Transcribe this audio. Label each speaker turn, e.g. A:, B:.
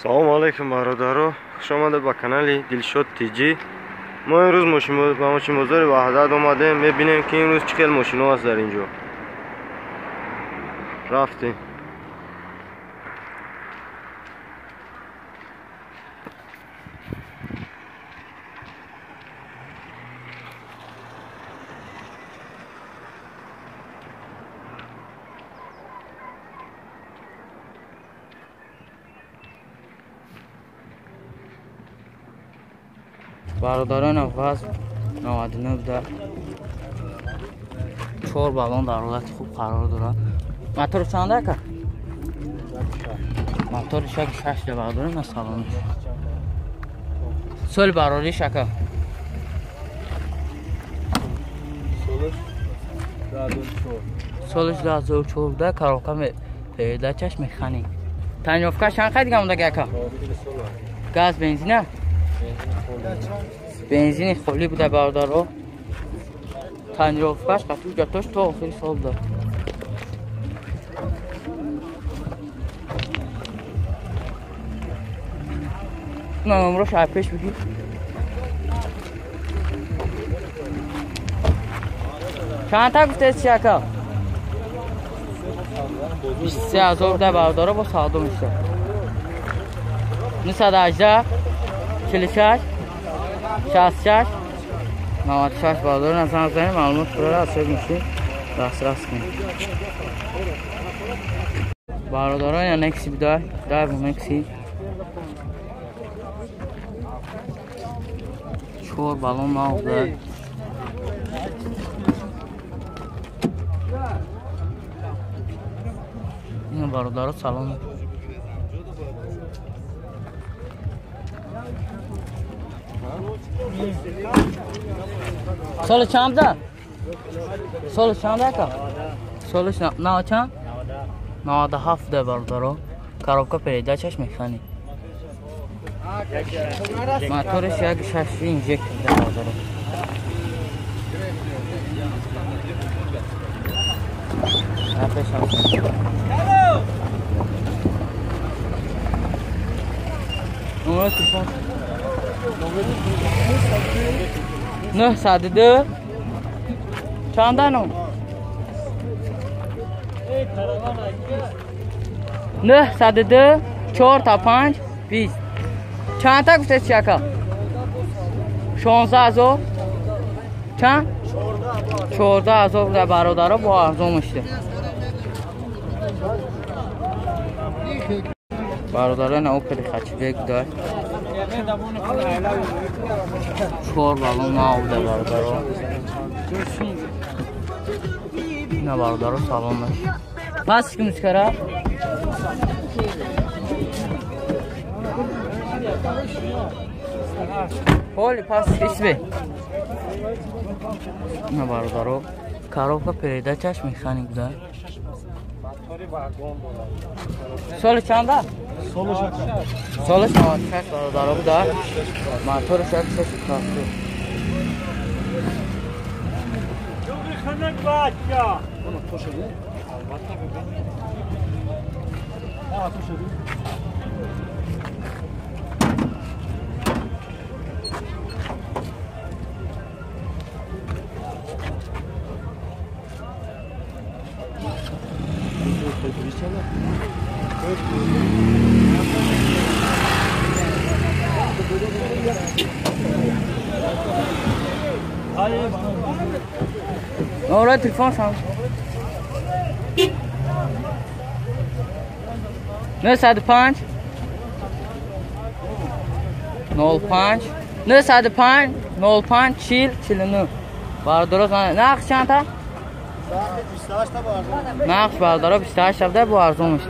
A: салом алейкум бародаро, хуш омадед ба канали Дилшод Тиҷи. Мо имрӯз ба мошин бозори Ваҳдат омадем. Мебинем ки имрӯз чӣ хел мошинҳо аст дар ин ҷо. Рафтем.
B: برادران اول 99 بوده 4 بالون در حالت خوب قرار دارن. موتور چنده که؟ موتور شک 6 ده برادران از سالانش. سال براری شکه سالش 2004 بوده. کاروکا پیدا چشم میخانی تنیافکا شنخه دیگه مونده که گاز بنزینه بنزین خالی بوده برادرها. تنیافکاش قطعی جاتاش تا آخری سال بوده. نمروش پیش بگید. چند تا گفته چی اکا؟ 23,000 بوده برادرها با ساده میشه. 918 46 66 96 برادران از نظر معلومات فرار از شد میشه دسترس کنید. برادران یا نکسی بوده در نکسی 4 بالون نبوده. این برادران سلام سال چند ده؟ سال چند ده که؟ سالش نه چند؟ 97 ده برادرها. کاروکا پیدا چشم میخوانی موتورش یک 6 اینجکت ده برادرها. نمره تلفن 902 چند نو 902 4 تا 5 20 چند تا گفته چی اکا 16,000 چند 14,000 بوده برادرها با ارزون میشه. برادران اوپل خچبک دار 4 بالون نبوده برادرها. نه برادرها سلامش پس که مسکره حالی پس اسبه نه برادرها. کاروکا پیدا چشم میخانی بوده. سال چنده؟ سالش 96 برادرها بوده. موتورش یک 6 کاسته. نمره تلفن شما 905 05 905 05 40 49 برادرها نقش چند تا؟ نقش برادرها 28 بوده با ارزون میشه.